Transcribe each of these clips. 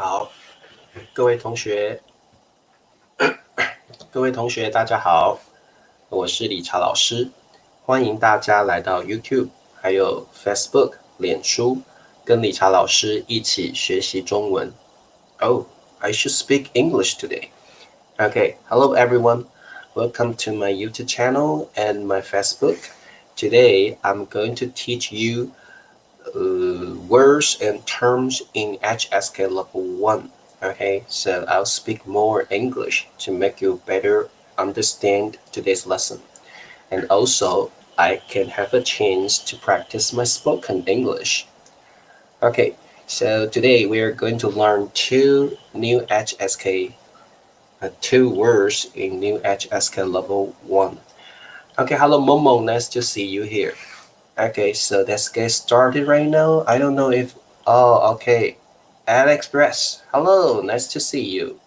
好，各位同学，大家好，我是理查老师，欢迎大家来到 YouTube， 还有 Facebook 脸书，跟理查老师一起学习中文。Oh, I should speak English today. Okay, hello everyone. Welcome to my YouTube channel and my Facebook. Today, I'm going to teach you words and terms in HSK level 1. Okay, so I'll speak more English to make you better understand today's lesson. And also, I can have a chance to practice my spoken English. Okay, so today we are going to learn two words in new HSK level 1. Okay, hello Momo, nice to see you here. Okay, so let's get started right now. I don't know if... Oh, okay. AliExpress. Hello, nice to see you.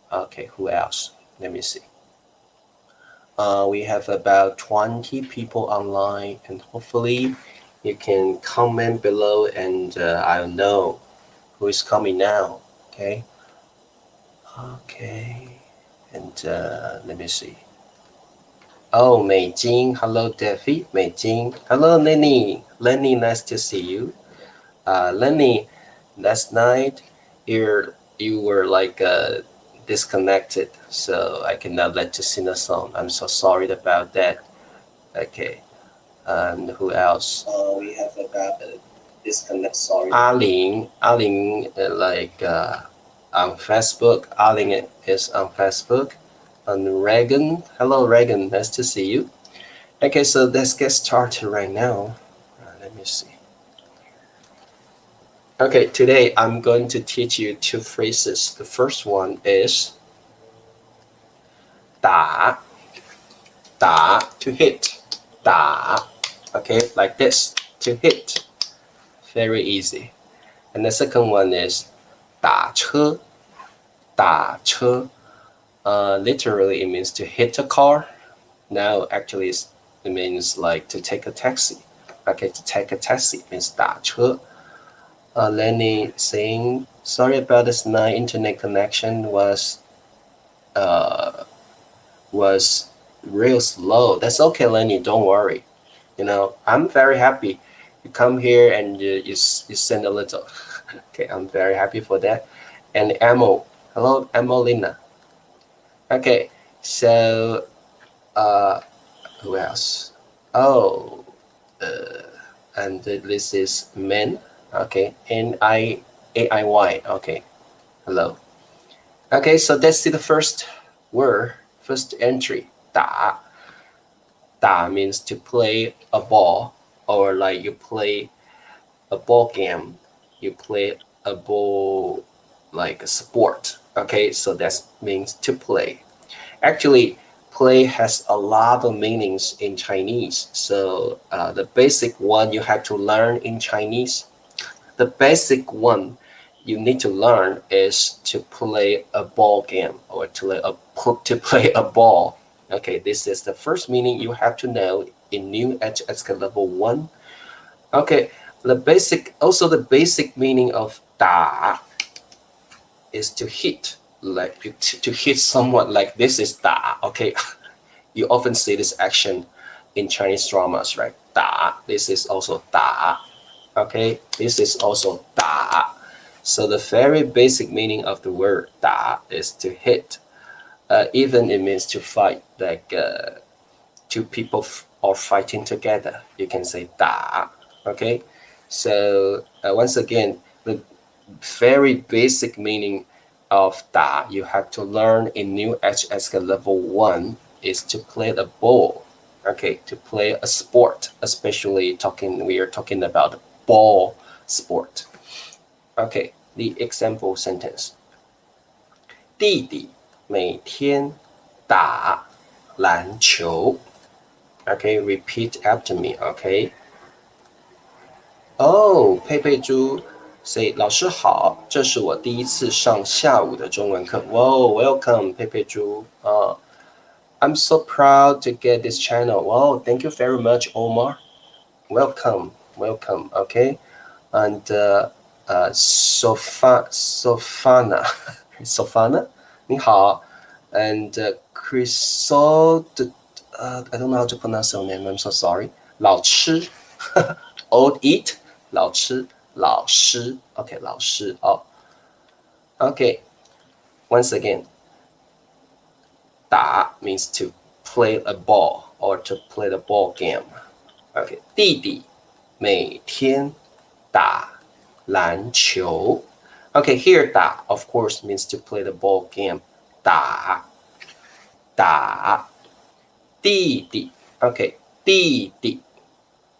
Okay, who else? Let me see. We have about 20 people online, and hopefully you can comment below and I'll know who is coming now. Okay. Okay. And let me see. Oh, Mei Jing. Hello, Debbie. Mei Jing. Hello, Lenny. Lenny, nice to see you. Lenny, last night you were like disconnected, so I cannot let you sing a song. I'm so sorry about that. Okay. And who else? We have about disconnect. Sorry. Aling, on Facebook. Aling is on Facebook. And Reagan, hello Reagan, nice to see you. Okay, so let's get started right now. Let me see. Okay, today I'm going to teach you two phrases. The first one is 打 to hit. 打, okay, like this, to hit. Very easy. And the second one is 打车 literally it means to hit a car. Now actually it means like to take a taxi. Okay, to take a taxi means 打车. Lenny saying, sorry about this night, internet connection was real slow. That's okay, Lenny, don't worry. You know, I'm very happy you come here and you send a little. Okay, I'm very happy for that. And Amo, hello Emolina. Okay, so who else? Oh, and this is men. Okay, N-I-A-I-Y. Okay, hello. Okay, so let's see the first word, first entry. 打 means to play a ball, or like you play a ball game. You play a ball like a sport. Okay, so that means to play. Actually, play has a lot of meanings in Chinese. So the basic one you have to learn in Chinese. The basic one you need to learn is to play a ball game, or to play a ball. Okay, this is the first meaning you have to know in new HSK level 1. Okay, the basic meaning of 打 is to hit, like to hit someone, like this is 打. Okay, you often see this action in Chinese dramas, right? 打, this is also 打. Okay, this is also 打. So the very basic meaning of the word 打 is to hit. Even it means to fight, like two people are fighting together. You can say 打. Okay, so once again, the very basic meaning of 打 you have to learn in new HSK level 1 is to play the ball. Okay, to play a sport, especially we are talking about ball sport. Okay, the example sentence. 弟弟每天打篮球. Okay, repeat after me, okay? Oh, 佩佩猪 say, 老师好，这是我第一次上下午的中文课. Whoa, welcome, 佩佩猪. I'm so proud to get this channel. Wow, thank you very much, Omar. Welcome, okay? And Sofana, 你好 and Chrysol, I don't know how to pronounce your name, I'm so sorry. 老吃old eat 老吃老师 okay 老师 oh okay once again 打 means to play a ball or to play the ball game. Okay 弟弟每天打篮球 okay here 打 of course means to play the ball game 打弟弟 okay 弟弟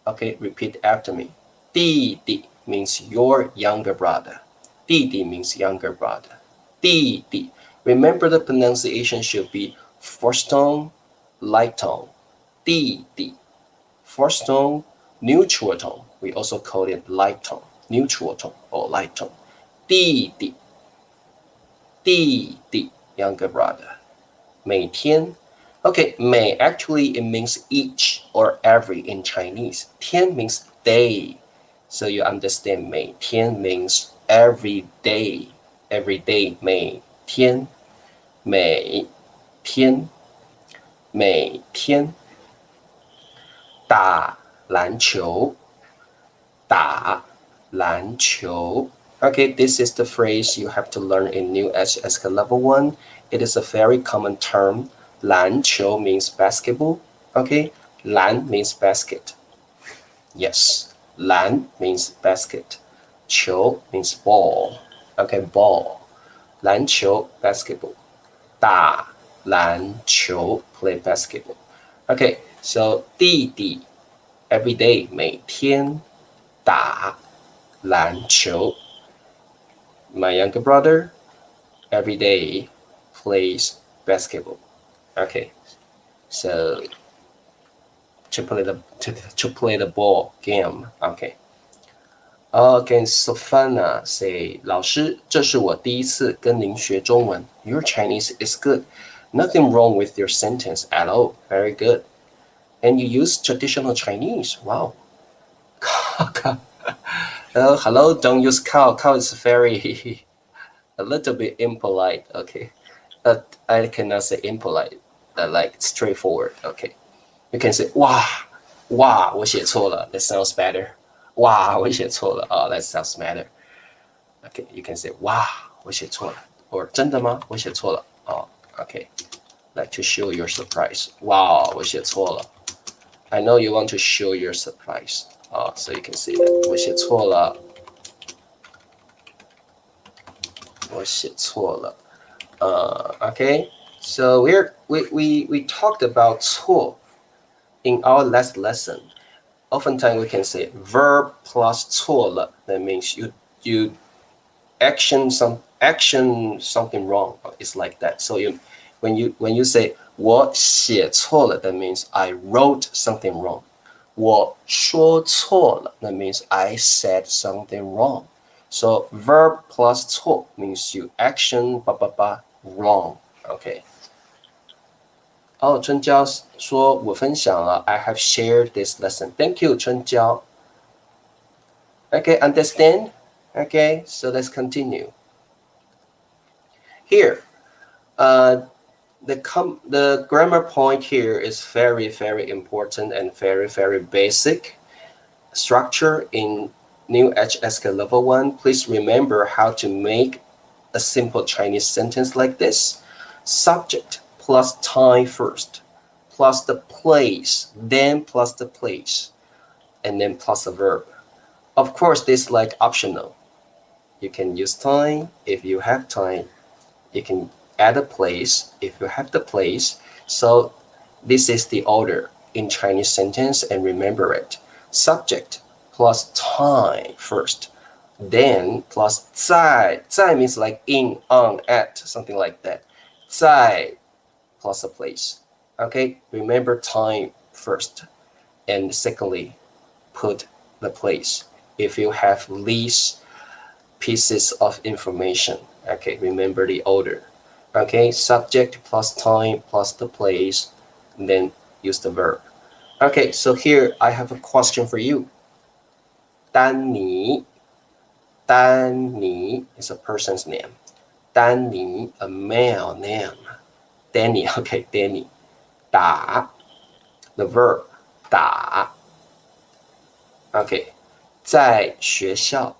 okay repeat after me 弟弟 means your younger brother 弟弟 means younger brother 弟弟 remember the pronunciation should be first tone light tone 弟弟 first tone neutral tone we also call it light tone neutral tone or light tone 弟弟 younger brother 每天 okay 每 actually it means each or every in Chinese 天 means day so you understand 每天 means every day 每天打篮球 okay this is the phrase you have to learn in new HSK level 1 it is a very common term 篮球 means basketball okay 篮 means basket yes 篮 means basket 球 means ball okay ball 篮球 basketball 打篮球 play basketball okay so 弟弟 every day 每天打篮球 my younger brother every day plays basketball okay so to play the ball game okay okay Sofana say 老师这是我第一次跟您学中文 your Chinese is good nothing wrong with your sentence at all very good and you use traditional Chinese wow hello don't use cow is very a little bit impolite okay but I cannot say impolite like straightforward okay you can say 哇我写错了 that sounds better 哇我写错了 oh that sounds better okay you can say 哇我写错了 or 真的吗我写错了 oh okay like to show your surprise 哇我写错了 I know you want to show your surprise so you can say that 我写错了okay so we talked about 错 in our last lesson oftentimes we can say verb plus 错了 that means you action something wrong it's like that so when you say 我写错了 that means I wrote something wrong 我说错了 that means I said something wrong so verb plus 错 means you action wrong okay 春娇说我分享了 I have shared this lesson thank you 春娇 okay understand okay so let's continue here the grammar point here is very very important and very very basic structure in new HSK level 1 please remember how to make a simple Chinese sentence like this subject plus time first plus the place then plus the place and then plus a verb of course this is like optional you can use time if you have time you can add a place if you have the place so this is the order in Chinese sentence and remember it subject plus time first then plus 在 means like in on at something like that 在 plus a place okay remember time first and secondly put the place if you have these pieces of information okay remember the order okay subject plus time plus the place and then use the verb okay so here I have a question for you 当你丹尼 is a person's name. 丹尼 a male name. Danny, okay, Danny. 打 the verb 打 okay. 在学校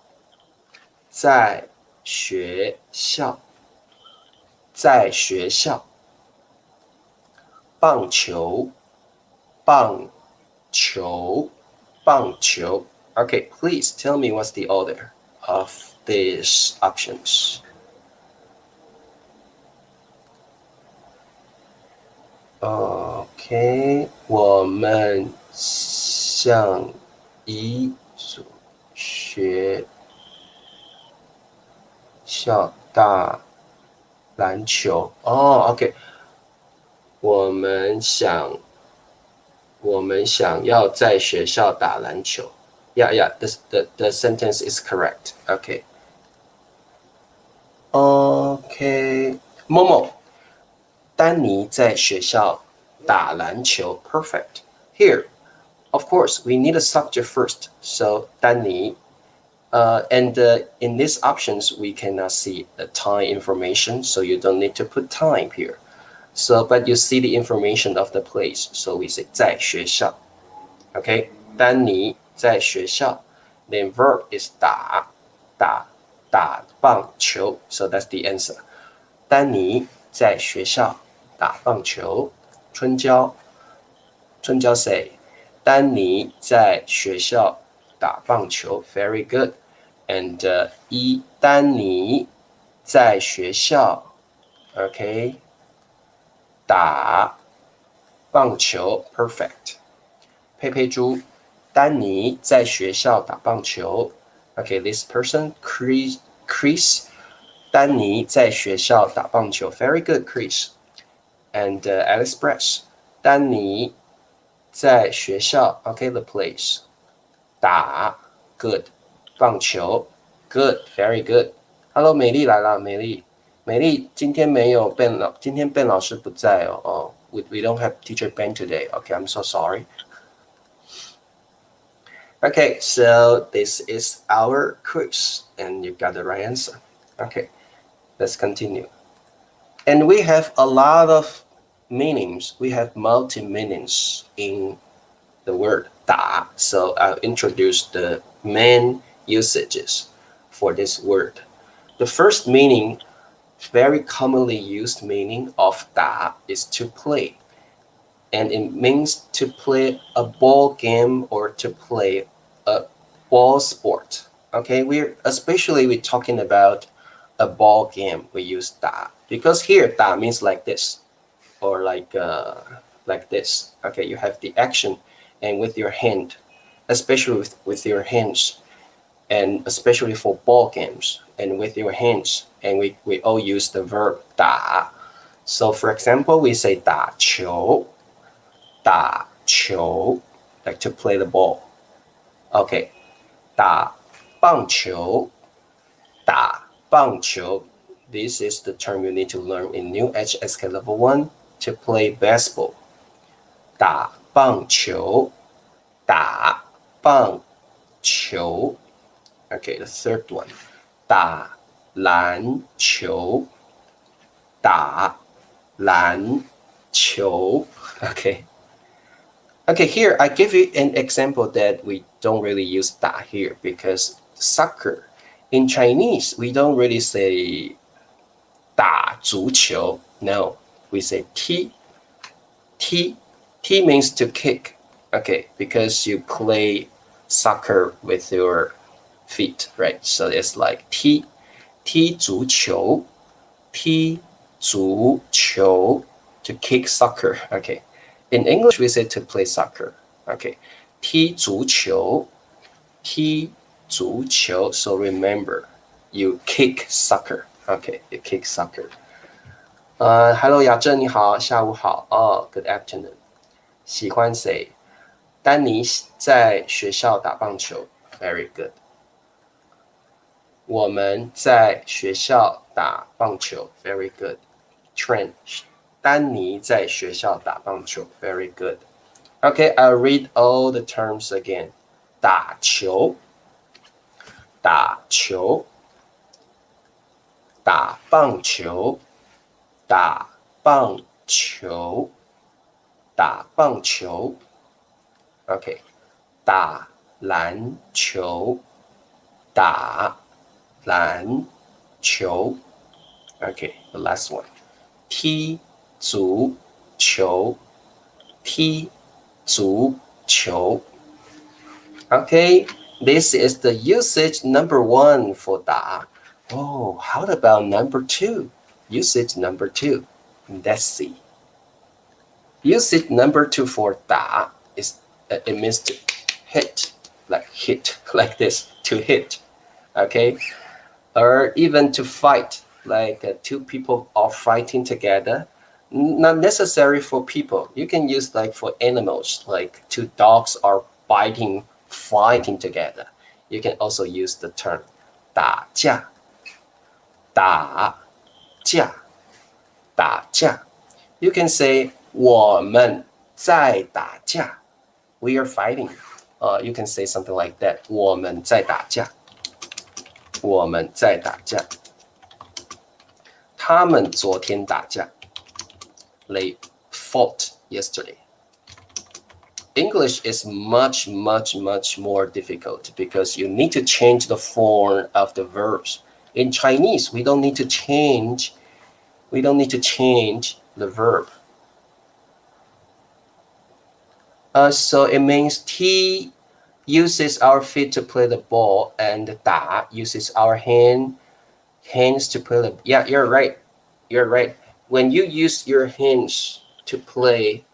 在学校在学校棒球棒球棒球 Okay, please tell me what's the order of these options. Okay, 我们向一所学校打篮球。Okay. 我们想要在学校打篮球。Yeah, the sentence is correct. Okay. Okay. Momo, 丹尼在学校打篮球。Perfect. Here, of course, we need a subject first. So, 丹尼. And in these options, we cannot see the time information, so you don't need to put time here. So, but you see the information of the place. So we say 在学校. Okay, 丹尼在学校. Then verb is 打棒球. So that's the answer. 丹尼在学校打棒球。春娇 say 丹尼在学校打棒球。Very good. And 丹尼在学校 okay 打棒球 perfect. 佩佩猪丹尼在学校打棒球 Okay, this person Chris 丹尼在学校打棒球 Very good, Chris. And Alice Press 丹尼在学校 Okay, the place 打 good 棒球 Good, very good. Hello, 美丽来了，美丽今天没有今天 Ben 老师不在哦。We don't have teacher Ben today. Okay, I'm so sorry. Okay, so this is our quiz, and you got the right answer. Okay, let's continue. And we have a lot of meanings. We have multi-meanings in the word 打. So I'll introduce the main usages for this word. The first meaning, very commonly used meaning of 打 is to play. And it means to play a ball game or to play a ball sport. Okay, we're talking about a ball game. We use 打 because here 打 means like this or like this. Okay, you have the action and with your hand, especially with your hands, and especially for ball games and with your hands. And we all use the verb 打. So for example, we say 打球 like to play the ball. Okay, 打棒球 This is the term you need to learn in new HSK level 1 to play basketball. 打棒球 Okay, the third one. 打篮球 Okay, here I give you an example that we don't really use 打 here because soccer in Chinese we don't really say 打足球. No, we say 踢 means to kick. Okay, because you play soccer with your feet, right? So it's like 踢足球 to kick soccer. Okay, in English we say to play soccer. Okay, 踢足球 So remember, you kick soccer. Okay, you kick soccer. Hello, 雅珍你好，下午好。Good afternoon. 喜欢谁？丹尼在学校打棒球。Very good. 我们在学校打棒球 Very good. Trent 丹尼在学校打棒球 Very good. Okay, I'll read all the terms again. 打球打球，打棒球，打棒球，打棒球。OK， 打篮球，打篮球。OK, the last one. 踢足球，踢足球。Okay, this is the usage number 1 for 打。Oh, how about number 2? Usage number 2. Let's see. Usage number 2 for 打 is it means to hit, like this, to hit. Okay, or even to fight, like two people are fighting together. Not necessary for people. You can use like for animals, like two dogs are fighting together. You can also use the term 打架，打架，打架。You can say 我们在打架。We are fighting. You can say something like that. 我们在打架。我们在打架。他们昨天打架。They fought yesterday. English is much more difficult because you need to change the form of the verbs. In Chinese, we don't need to change the verb. So it means T uses our feet to play the ball, and 打 uses our hands to play the. Yeah, you're right. When you use your hands to play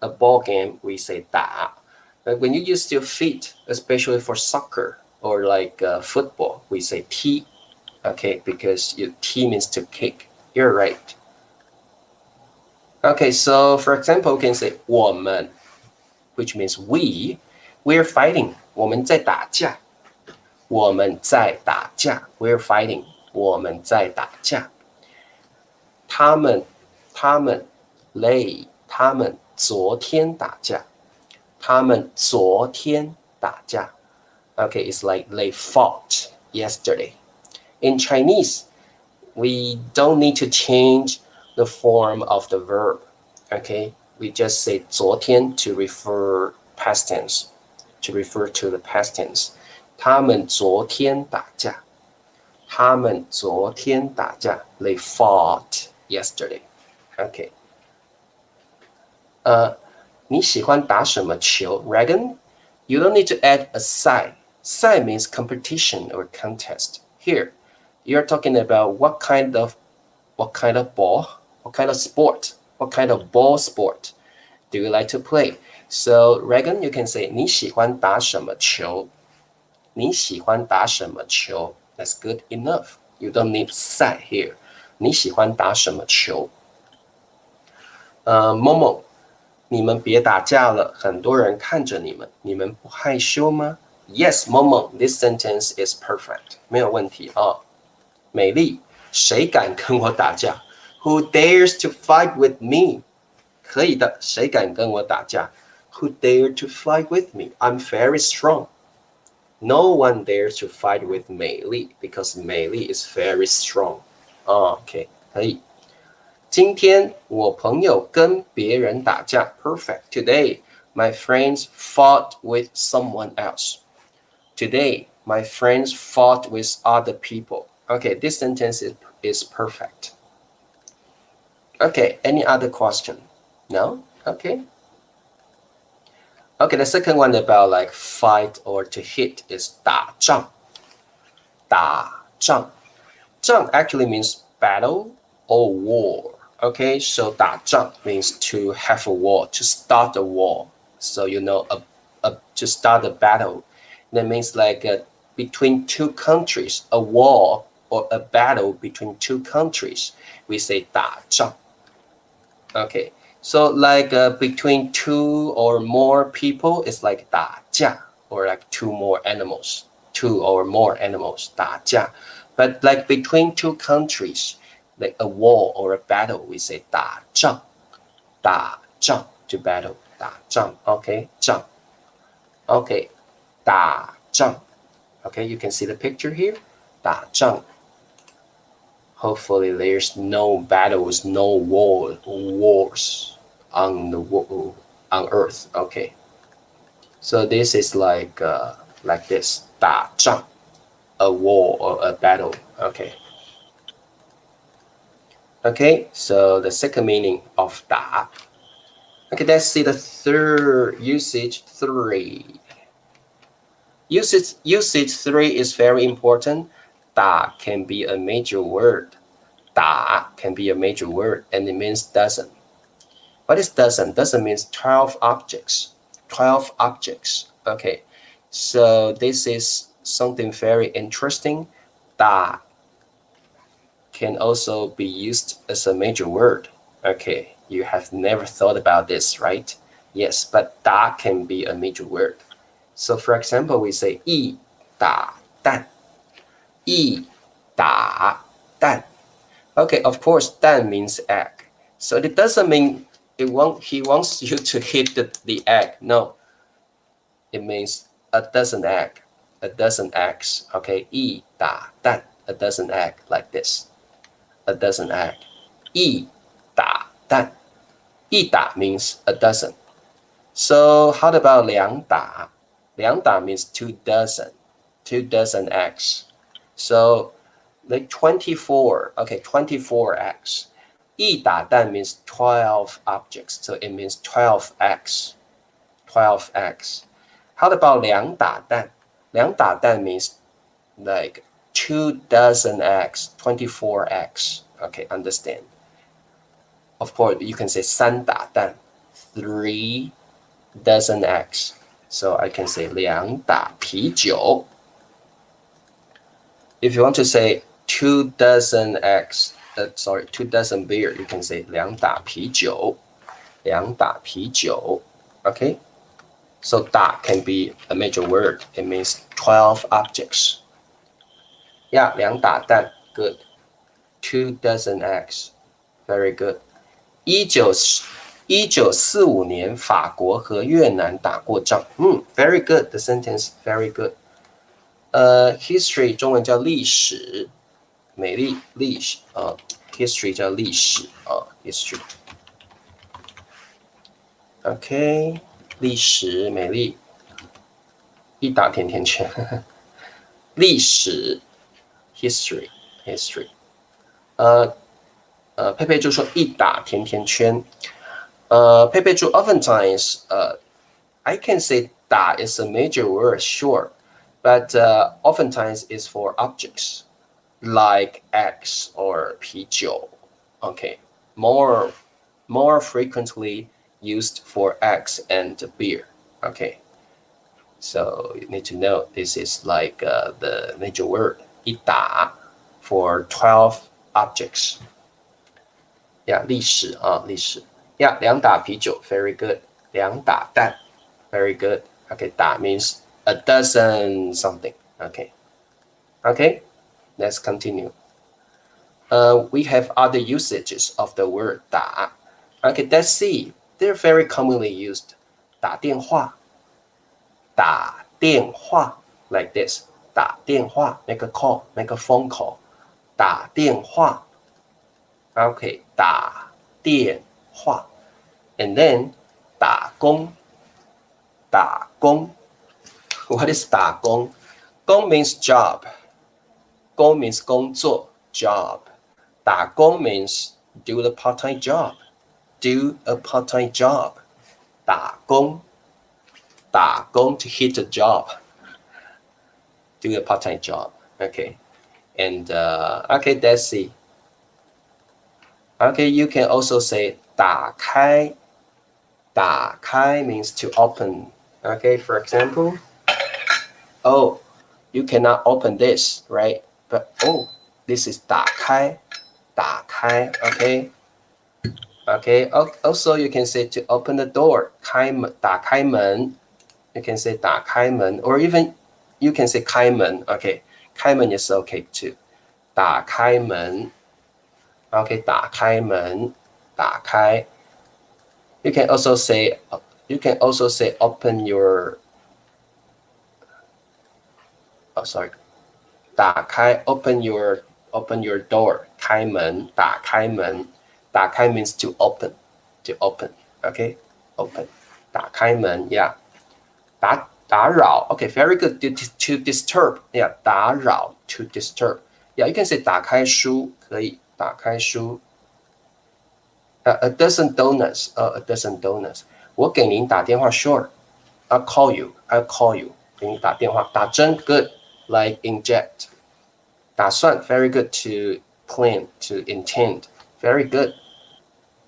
a ball game, we say 打. But when you use your feet, especially for soccer or like football, we say 踢. Okay, because your 踢 means to kick. You're right. Okay, so for example, we can say 我们, which means we're fighting. 我们在打架。我们在打架。We're fighting. 我们在打架。他们 they 他们昨天打架。他们昨天打架。Okay, it's like they fought yesterday. In Chinese, we don't need to change the form of the verb. Okay, we just say 昨天 to refer past tense, to refer to the past tense. 他们昨天打架。他们昨天打架。They fought yesterday. Okay. 你喜欢打什么球 Regan? You don't need to add a sai. Sai means competition or contest. Here, you're talking about what kind of ball, what kind of sport, what kind of ball sport do you like to play? So, Regan, you can say 你喜欢打什么球？你喜欢打什么球？ That's good enough. You don't need sai here. 你喜欢打什么球？某某，你们别打架了，很多人看着你们，你们不害羞吗？ Yes, 某某 this sentence is perfect. 没有问题啊。美丽，谁敢跟我打架？ Who dares to fight with me? 可以的，谁敢跟我打架？ Who dare to fight with me? I'm very strong. No one dares to fight with 美丽 because 美丽 is very strong. OK, 可以。今天我朋友跟别人打架 Perfect. Today, my friends fought with someone else. Today, my friends fought with other people. Okay, this sentence is perfect. Okay, any other question? No? Okay. Okay, the second one about like fight or to hit is 打仗. 打仗. 仗 actually means battle or war. Okay, so 打仗 means to have a war, to start a war. So you know, to start a battle. That means like between two countries, a war or a battle between two countries. We say 打仗. Okay, so like between two or more people, it's like 打架, or like two or more animals, 打架. But like between two countries, like a war or a battle, we say 打仗. 打仗 to battle. 打仗 okay, 仗 okay, 打仗 Okay, you can see the picture here. 打仗. Hopefully there's no battles, no wars on earth. Okay. So this is like this. 打仗, a war or a battle. Okay. Okay, so the second meaning of 打. Okay, let's see the third usage 3. Usage 3 is very important. 打 can be a major word. 打 can be a major word and it means dozen. What is dozen? Dozen means 12 objects. 12 objects. Okay, so this is something very interesting. 打 can also be used as a major word. Okay, you have never thought about this, right? Yes, but 打 can be a major word. So for example, we say 一打蛋. 一打蛋. Okay, of course, 蛋 means egg. So it doesn't mean he wants you to hit the egg. No, it means a dozen egg. A dozen eggs. Okay, 一打蛋. A dozen egg like this. A dozen egg. 一打蛋. 一打 means a dozen. So how about 两打? 两打 means 2 dozen. 2 dozen eggs. So like 24. Okay, 24 eggs. 一打蛋 means 12 objects. So it means 12 eggs. 12 eggs. How about 两打蛋? 两打蛋 means like 2 dozen eggs. 24 eggs. Okay, understand. Of course, you can say 三打蛋. 3 dozen eggs. So I can say 两打啤酒. If you want to say 2 dozen eggs, 2 dozen beer, you can say 两打啤酒. 两打啤酒. Okay? So 打 can be a major word. It means 12 objects. Yeah, 两打蛋. Good. 2 dozen eggs. Very good. 1945年法国和越南打过仗. Very good. The sentence, very good. History 中文叫历史，美丽历史history 叫历史history。OK， 历史美丽，一打甜甜圈，历史 history。佩佩就说一打甜甜圈。佩佩说 oftentimes I can say 打 is a major word, sure. But oftentimes it's for objects like eggs or 啤酒. Okay, more frequently used for eggs and beer. Okay, so you need to know this is like the major word 一打 for 12 objects. Yeah, 历史历史. Yeah, 两打啤酒, very good. 两打蛋, very good. Okay, 打 means a dozen something. Okay, let's continue. We have other usages of the word 打. Okay, let's see. They're very commonly used. 打电话, like this. 打电话, make a call, make a phone call. 打电话. Okay, 打电话. And then 打工. What is 打工? 工 means job. 工 means 工作, job. 打工 means do a part-time job. Do a part-time job. 打工 to hit a job. Do a part-time job. Okay. And okay, let's see. Okay, you can also say 打开. 打开 means to open. Okay, for example, oh, you cannot open this, right? But oh, this is 打开. Okay. Also, you can say to open the door. 打开门. You can say 打开门, or even you can say 开门. Okay, 开门 is okay too. 打开门. Okay, 打开门. 打开. You can also say open your sorry， 打开 open your door， 开门，打开门，打开 means to open okay open 打开门 yeah 打扰 okay very good to disturb yeah 打扰 to disturb yeah you can say 打开书可以打开书a dozen donuts a dozen donuts 我给您打电话 sure I'll call you 给你打电话打针 good like inject 打算 very good to plan to intend very good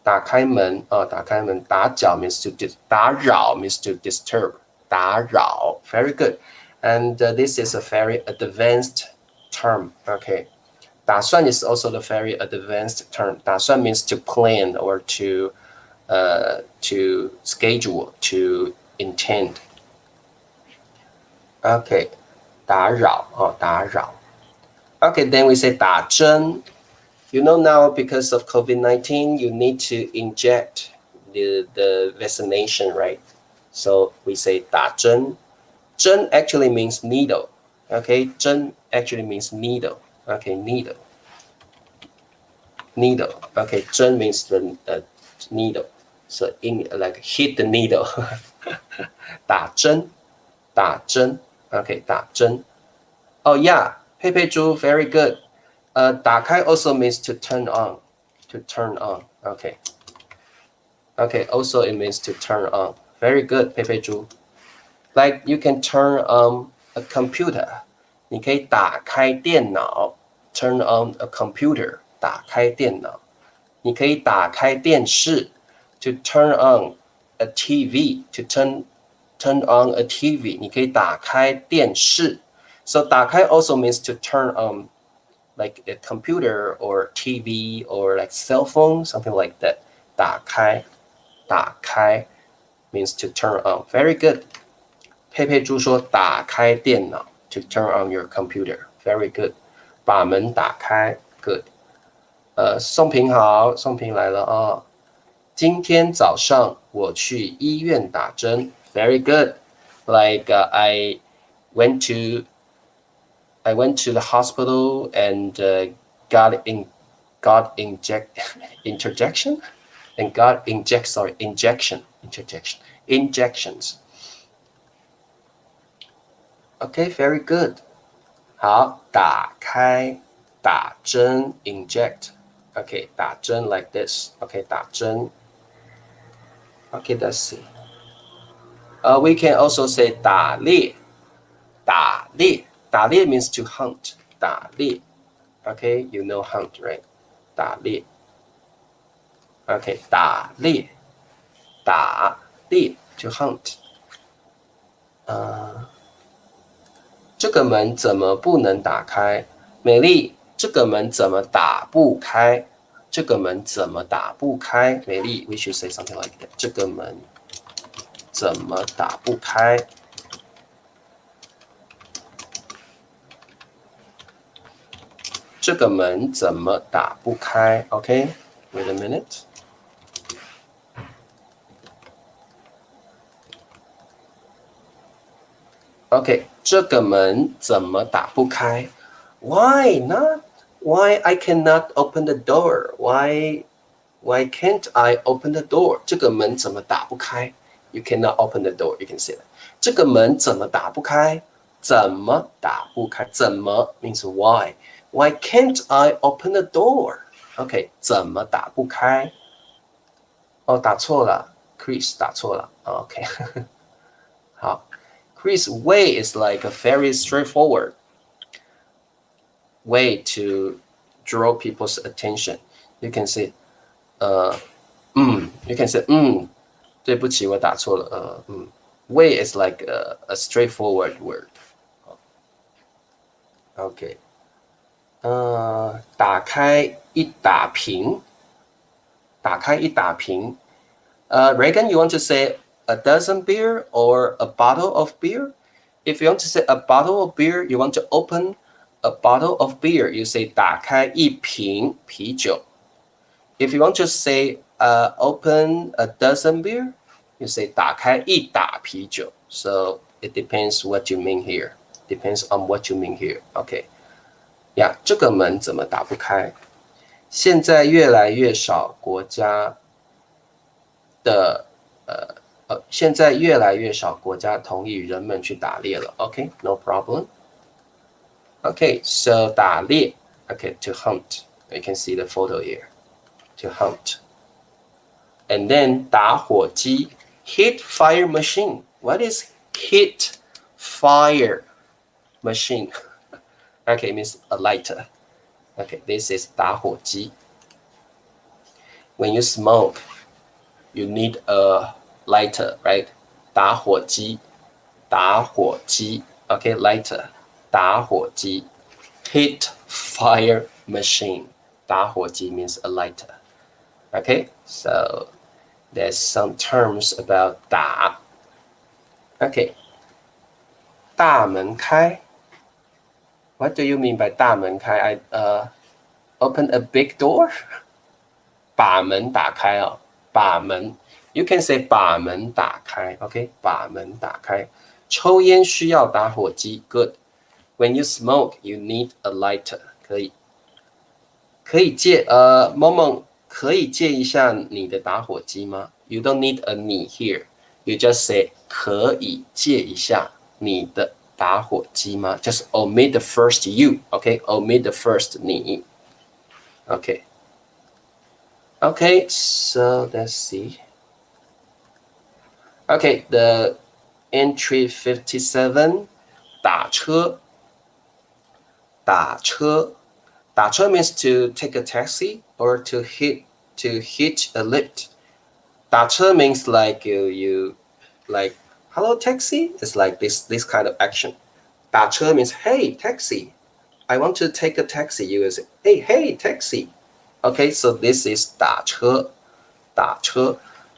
打开门打开门打搅 means to打扰 means to disturb 打扰 very good and this is a very advanced term okay 打算 is also the very advanced term 打算 means to plan or to schedule to intend okay 打扰打扰 okay then we say 打针You know now, because of COVID-19, you need to inject the vaccination, right? So we say 打针. 针 actually means needle. Okay, 针 actually means needle. Okay, needle. Needle. Okay, 针 means the needle. So in like hit the needle. 打针. Okay, 打针. Oh yeah, 佩佩猪 very good. 打开 also means to turn on. Okay. Okay, also it means to turn on. Very good, 佩佩猪. Like you can turn on a computer. 你可以打开电脑 turn on a computer. 打开电脑。你可以打开电视 to turn on a TV. To turn on a TV. 你可以打开电视. So 打开 also means to turn on like a computer or TV or like cell phone, something like that. 打开means to turn on. Very good. 佩佩猪说打开电脑 to turn on your computer. Very good. 把门打开 good. 宋平好，宋平来了啊。今天早上我去医院打针 Very good. Like I went to the hospital and got injections. Okay, very good. 好，打开，打针 inject. Okay, 打针 like this. Okay, 打针. Okay, let's see. We can also say 打猎，打猎。打猎 means to hunt. 打猎 Okay, you know hunt, right? 打猎 Okay, 打猎to hunt. 这个门怎么不能打开？美丽，这个门怎么打不开？这个门怎么打不开？美丽 we should say something like that. 这个门怎么打不开？这个门怎么打不开 Okay, wait a minute. Okay, 这个门怎么打不开 Why not? Why I cannot open the door? Why can't I open the door? 这个门怎么打不开 You cannot open the door, you can say that. 这个门怎么打不开怎么打不开怎么 means why Why can't I open the door? Okay, 怎么打不开？打错了 Chris 打错了 Okay 好 Chris way is like a very straightforward way to draw people's attention. You can say you can say 对不起我打错了way is like a straightforward word. Okay打开一打瓶 Reagan, you want to say a dozen beer or a bottle of beer? If you want to say a bottle of beer, you want to open a bottle of beer. You say 打开一瓶啤酒 If you want to say open a dozen beer, you say 打开一打啤酒 So it depends what you mean here. Depends on what you mean here. OK， 呀，这个门怎么打不开？现在越来越少国家的现在越来越少国家同意人们去打猎了。OK, no problem. OK, so 打猎 OK, to hunt. You can see the photo here. To hunt. And then 打火机 heat fire machine. What is heat fire machine? OK, it means a lighter. OK, this is 打火机. When you smoke, you need a lighter, right? 打火机 OK, lighter 打火机 heat fire machine 打火机 means a lighter. Okay, so there's some terms about 打 Okay, 大门开 What do you mean by 大门开? Open a big door? 把门打开哦，把门 You can say 把门打开 OK, 把门打开抽烟需要打火机 Good. When you smoke, you need a lighter. 可以借梦梦可以借一下你的打火机吗 You don't need a 你 here. You just say 可以借一下你的打火机吗 Just omit the first you. OK, omit the first 你 OK. Okay, so let's see. Okay, the entry 57, 打车 means to take a taxi or to hitch a lift. 打车 means like you like hello taxi. It's like this kind of action. 打车 means hey taxi. I want to take a taxi. You will say hey taxi. Okay, so this is 打车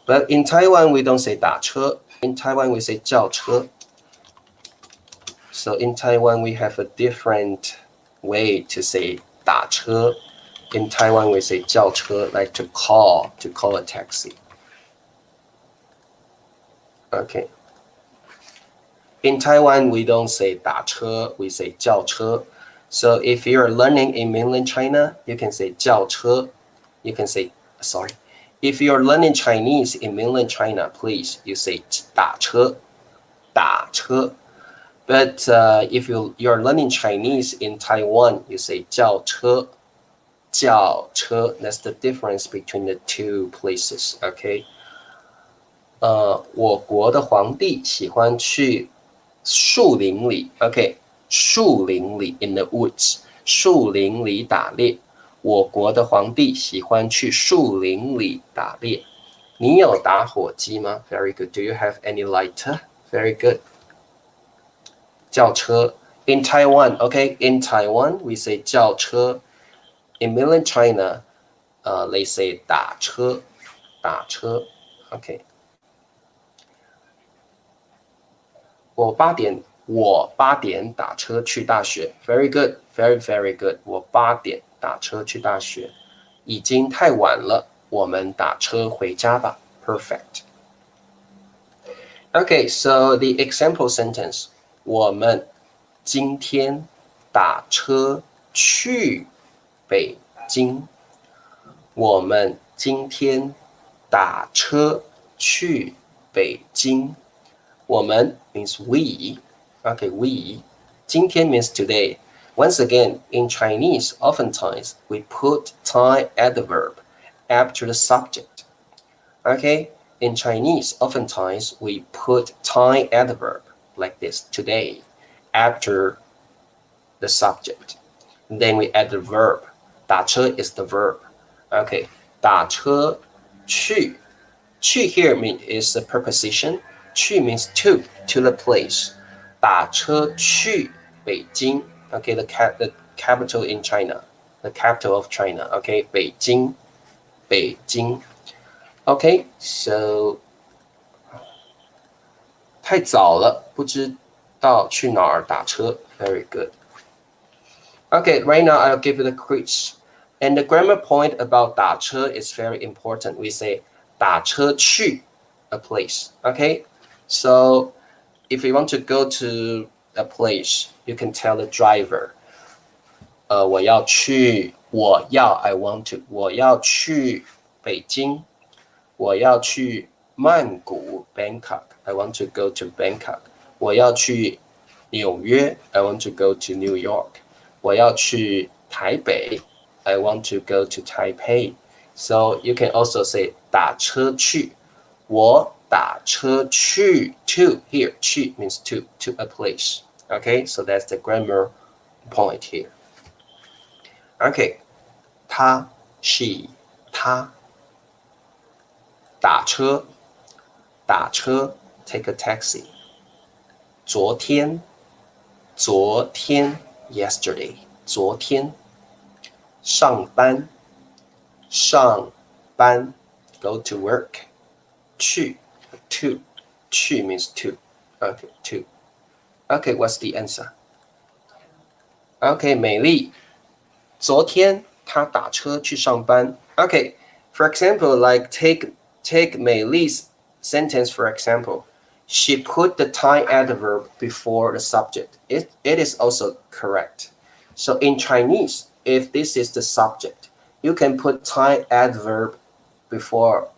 But in Taiwan, we don't say 打车 In Taiwan, we say 叫车 So in Taiwan, we have a different way to say 打车 In Taiwan, we say 叫车 like to call a taxi. Okay. In Taiwan, we don't say 打车 we say 叫车 So if you're learning in mainland China, you can say 叫车 You can say, sorry. If you're learning Chinese in mainland China, please, you say 打车 But if you're learning Chinese in Taiwan, you say 叫车 That's the difference between the two places, okay? 我国的皇帝喜欢去树林里 Okay, 树林里 in the woods 树林里打猎我国的皇帝喜欢去树林里打猎你有打火机吗 Very good. Do you have any lighter? Very good. 叫车 In Taiwan, okay, in Taiwan, we say 叫车 In mainland China, they say 打车 Okay. 我八点打车去大学 Very good, very good. 我8点打车去大学已经太晚了我们打车回家吧 Perfect. Okay, so the example sentence 我们今天打车去北京我们今天打车去北京我们 means we. Okay, we. 今天 means today. Once again, in Chinese, oftentimes we put tiān adverb after the subject. Okay, in Chinese, oftentimes we put tiān adverb like this, today, after the subject. Then we add the verb. 打车 is the verb. Okay, 打车去here is a preposition. 去 means to the place. 打车去北京 Okay, the capital in China. The capital of China. Okay, 北京 Okay, so 太早了不知道去哪儿打车 Very good. Okay, right now I'll give you the quiz. And the grammar point about 打车 is very important. We say 打车去 a place. Okay, so if we want to go to a place, you can tell the driver, 我要去 I want to 我要去北京，我要去曼谷 Bangkok I want to go to Bangkok 我要去纽约 I want to go to New York 我要去台北 I want to go to Taipei So you can also say 打车去我打车去 to here 去 means to a place okay so that's the grammar point here okay 他 she 他打车 take a taxi 昨天 yesterday 昨天上班 go to work 去 to 去 means to okay to okay what's the answer okay 美丽昨天她打车去上班 okay for example like take 美丽 sentence for example she put the Thai adverb before the subject it is also correct so in Chinese if this is the subject you can put Thai adverb before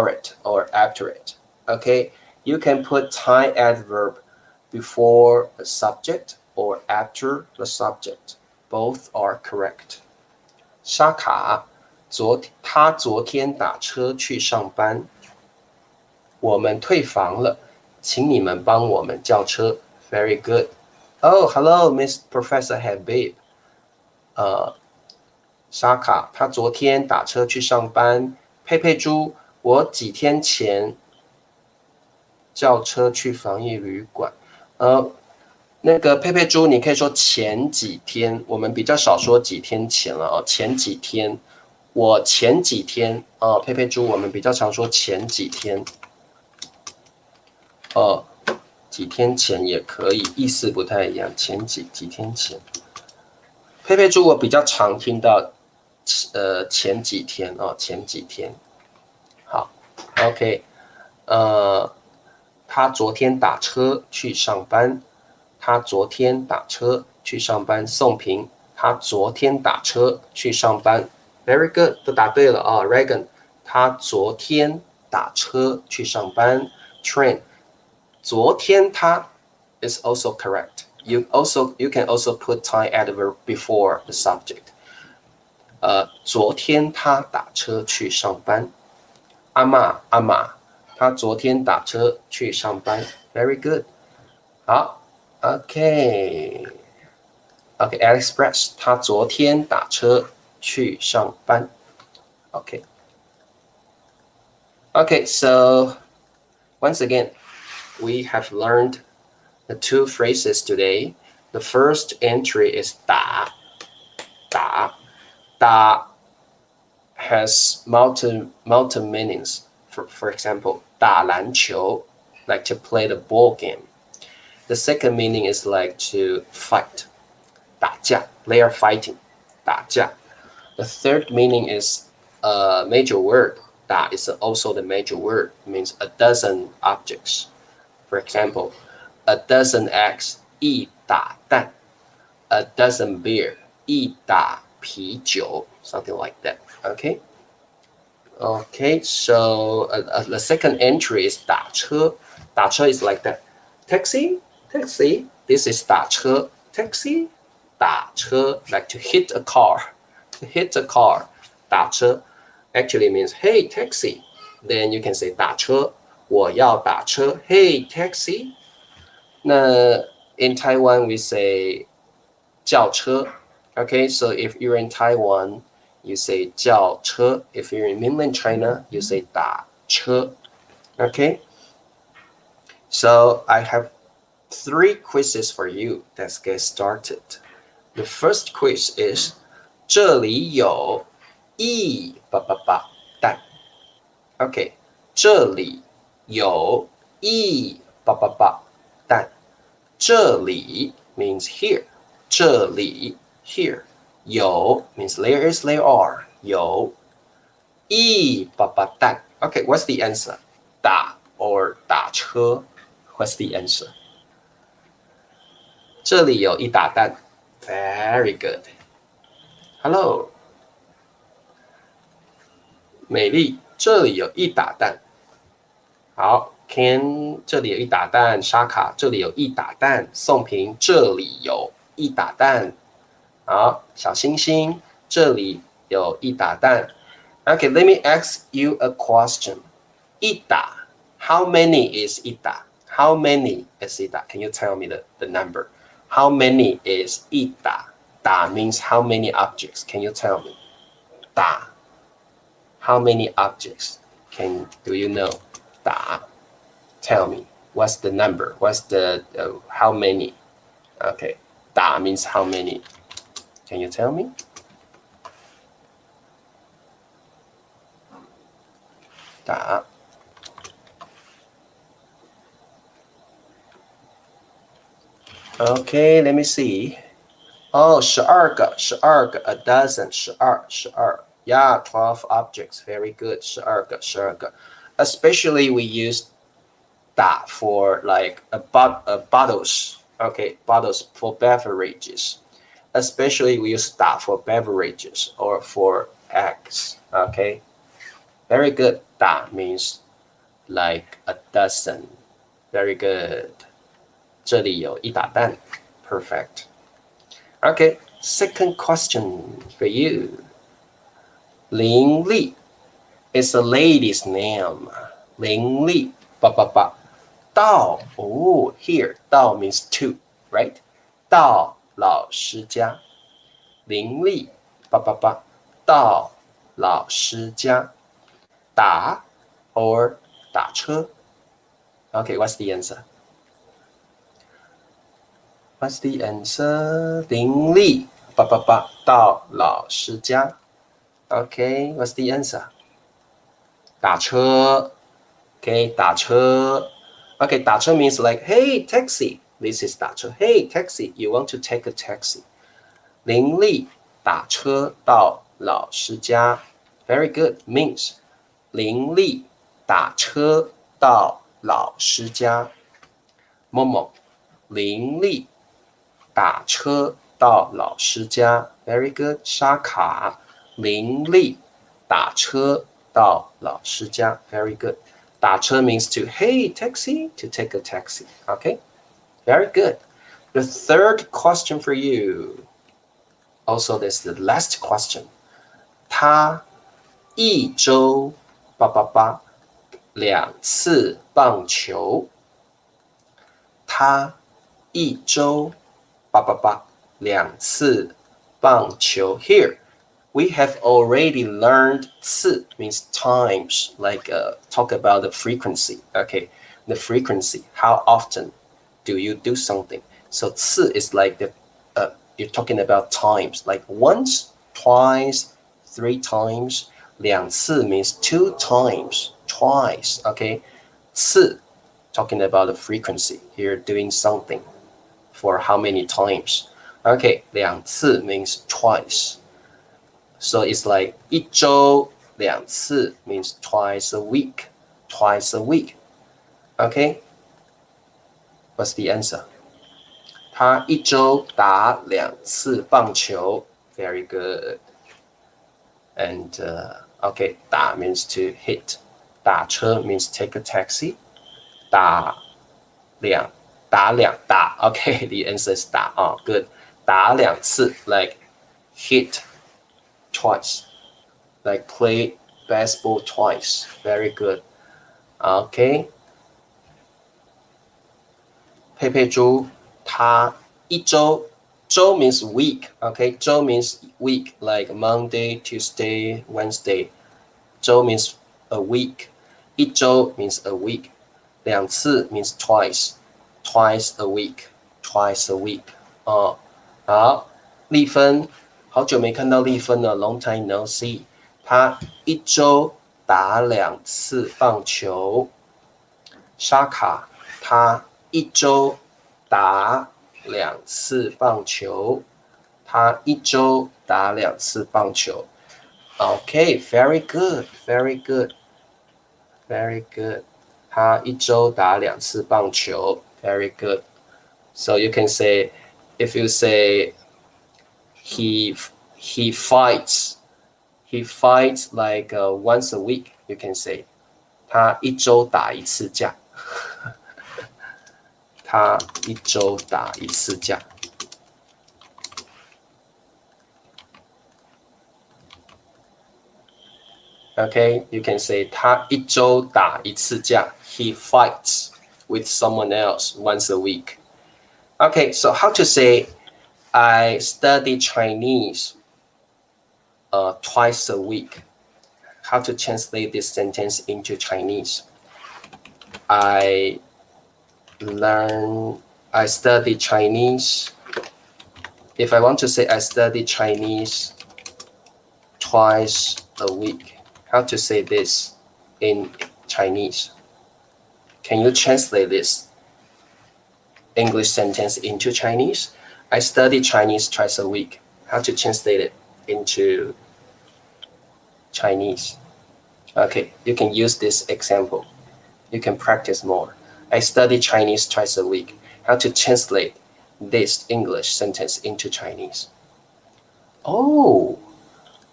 it or after it okay you can put Thai adverb before the subject or after the subject both are correct 沙卡他昨天打车去上班我们退房了请你们帮我们叫车 very good oh hello Miss Professor Habib 沙卡他昨天打车去上班佩佩猪我几天前叫车去防疫旅馆那个佩佩猪你可以说前几天我们比较少说几天前了前几天我前几天佩佩猪我们比较常说前几天几天前也可以意思不太一样前几天前佩佩猪我比较常听到前几天前几天好 OK 他昨天打车去上班他昨天打车去上班宋平他昨天打车去上班 Very good 都答对了Reagan 他昨天打车去上班 Train 昨天他 is also correct you can also put Thai adverb before the subject 昨天他打车去上班阿嬷他昨天打车去上班 Very good 好 OK Express 他昨天打车去上班 OK so once again we have learned the two phrases today the first entry is 打 has multi meanings for example 打篮球 like to play the ball game the second meaning is like to fight 打架 they are fighting 打架 the third meaning is a major word 打 is also the major word it means a dozen objects for example a dozen eggs 一打蛋 a dozen beer 一打啤酒 something like that okay so the second entry is 打车 is like that taxi this is 打车 taxi 打车 like to hit a car 打车 actually means hey taxi then you can say 打车我要打车 hey taxi 那 in Taiwan we say 叫车 okay so if you're in Taiwan you say 叫车 if you're in mainland China you say 打车 okay so I have 3 quizzes for you let's get started the first quiz is 这里有一蛋 okay 这里有一蛋这里 means here 这里 here 有 means there is there are 有一蛋 okay what's the answer 打 or 打车 what's the answer 这里有一打蛋。Very good. Hello. 美丽，这里有一打蛋。好 ，Ken， 这里有一打蛋。沙卡，这里有一打蛋。宋平，这里有一打蛋。好，小星星，这里有一打蛋。Okay, let me ask you a question. 一打 ，How many is 一打 ？How many is 一打 ？Can you tell me the number? How many is 一打？打 means how many objects? Can you tell me? 打 How many objects? Do you know? 打 Tell me. What's the number? What's the how many? Okay. 打 means how many? Can you tell me? 打 Okay, let me see. Oh, 12个 a dozen, 12. Yeah, 12 objects. Very good. 12个 Especially we use 打 for like bottles. Okay, bottles for beverages. Especially we use 打 for beverages or for eggs. Okay, very good. 打 means like a dozen. Very good. 这里有一打蛋 Perfect. Okay, second question for you. 林丽 is a lady's name. 林丽 到 oh, here 到 means to, right? 到老师家。林丽到老师家。打 or 打车。Okay, what's the answer? What's the answer? 林丽到老师家。Okay, what's the answer? 打车。Okay, 打车。Okay, 打车 means like, hey, taxi. This is 打车。Hey, taxi, you want to take a taxi? 林丽打车到老师家。Very good. Means 林丽打车到老师家。某某林丽打车到老师家 ，very good。沙卡，林丽打车到老师家 ，very good。打车 means to hey taxi to take a taxi. Okay, very good. The third question for you. Also, this is the last question. 他一周2次棒球。他一周2次棒球 Here, we have already learned 次 means times, like talk about the frequency. Okay, the frequency, how often do you do something? So 次 is like the you're talking about times, like once, twice, 3 times. 2次 means 2 times, twice. Okay, 次 talking about the frequency. You're doing something for how many times? Okay, 2次 means twice. So it's like 一周2次 means twice a week. Twice a week. Okay? What's the answer? 他一周打2次棒球. Very good. And okay, 打 means to hit. 打车 means take a taxi. 打2 Okay, the answer is 打 Oh, good. 打2次 like hit twice. Like play baseball twice. Very good. Okay. 佩佩猪他一周周 means week. Okay, 周 means week like Monday, Tuesday, Wednesday. 周 means a week. 一周 means a week. 2次 means twice. Twice a week. Twice a week. 哦，好，丽芬，好久没看到丽芬了 ，Long time no see。他一周打2次棒球。沙卡，他一周打2次棒球。他一周打2次棒球。Okay, very good, very good, very good. 他一周打2次棒球 ，very good. So you can say if you say he fights like once a week, you can say 他一周打一次架。他一周打一次架。Okay, you can say 他一周打一次架。He fights with someone else once a week. Okay, so how to say I study Chinese twice a week? How to translate this sentence into Chinese? I study Chinese. If I want to say I study Chinese twice a week, how to say this in Chinese? Can you translate this English sentence into Chinese? I study Chinese twice a week. How to translate it into Chinese? Okay, you can use this example. You can practice more. I study Chinese twice a week. How to translate this English sentence into Chinese? Oh,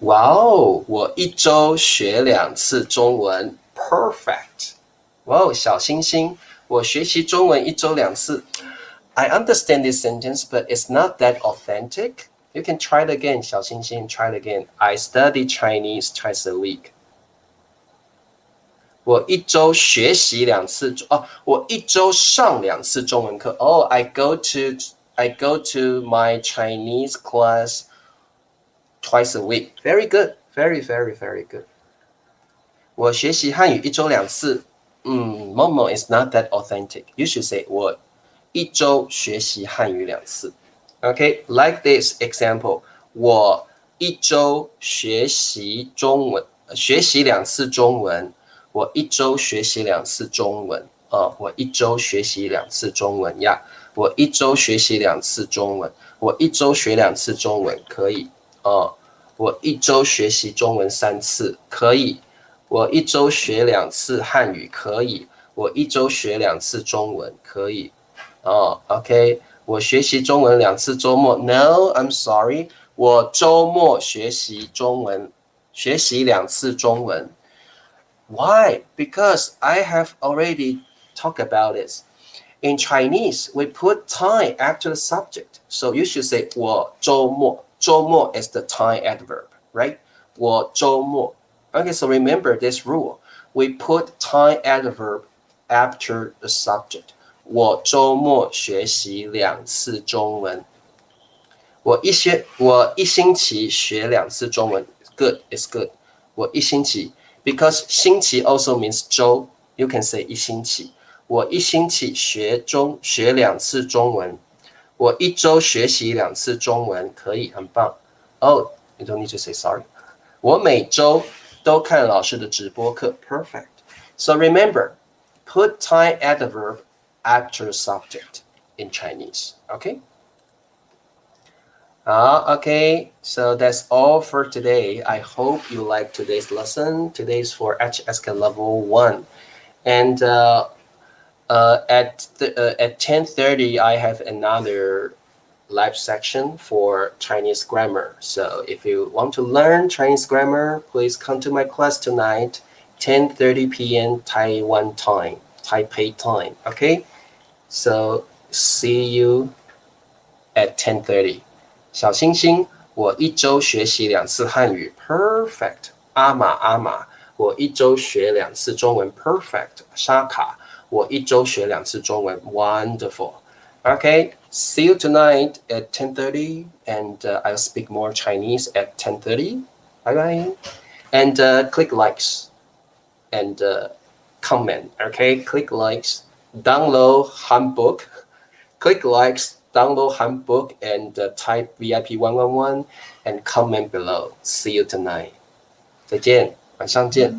wow! 我一周学2次中文 Perfect. Wow, 小星星，我学习中文一周2次。I understand this sentence, but it's not that authentic. You can try it again, 小星星, try it again. I study Chinese twice a week. 我一周学习2次我一周上2次中文课。Oh, I go to my Chinese class twice a week. Very good. Very, very, very good. 我学习汉语一周2次。Momo is not that authentic. You should say 我一周学习汉语2次。Okay, like this example. 我一周学习中文，学习2次中文。我一周学习2次中文。我一周学习2次中文呀。我一周学习2次中文。我一周学2次中文可以。我一周学习中文3次可以。我一周学2次汉语可以。我一周学2次中文可以。OK， 我学习中文2次周末。No, I'm sorry. 我周末学习中文，学习2次中文。Why? Because I have already talked about this. In Chinese, we put time after the subject. So you should say 我周末。周末 is the time adverb, right? 我周末。Okay, so remember this rule. We put time adverb after the subject. 我周末学习2次中文。我一星期学2次中文。Good, it's good. 我一星期。Because 星期 also means 周 you can say 一星期。我一星期学2次中文。我一周学习2次中文可以，很棒。Oh, you don't need to say sorry. 我每周都看老师的直播课 Perfect. So remember, put time adverb after the subject in Chinese. Okay? Okay, so that's all for today. I hope you like today's lesson. Today's for HSK level 1. And at 10:30, I have another live section for Chinese grammar. So if you want to learn Chinese grammar, please come to my class tonight, 10:30 p.m. Taiwan time, Taipei time. Okay? So see you at 10:30. 小星星，我一周学习2次汉语 Perfect. 阿玛，我一周学2次中文 Perfect. 沙卡，我一周学2次中文 Wonderful. Okay, see you tonight at 10:30, and I'll speak more Chinese at 10:30. Bye bye. And click likes and comment. Okay, click likes, download handbook, click likes, download handbook, and type VIP 111 and comment below. See you tonight. 再见，晚上见。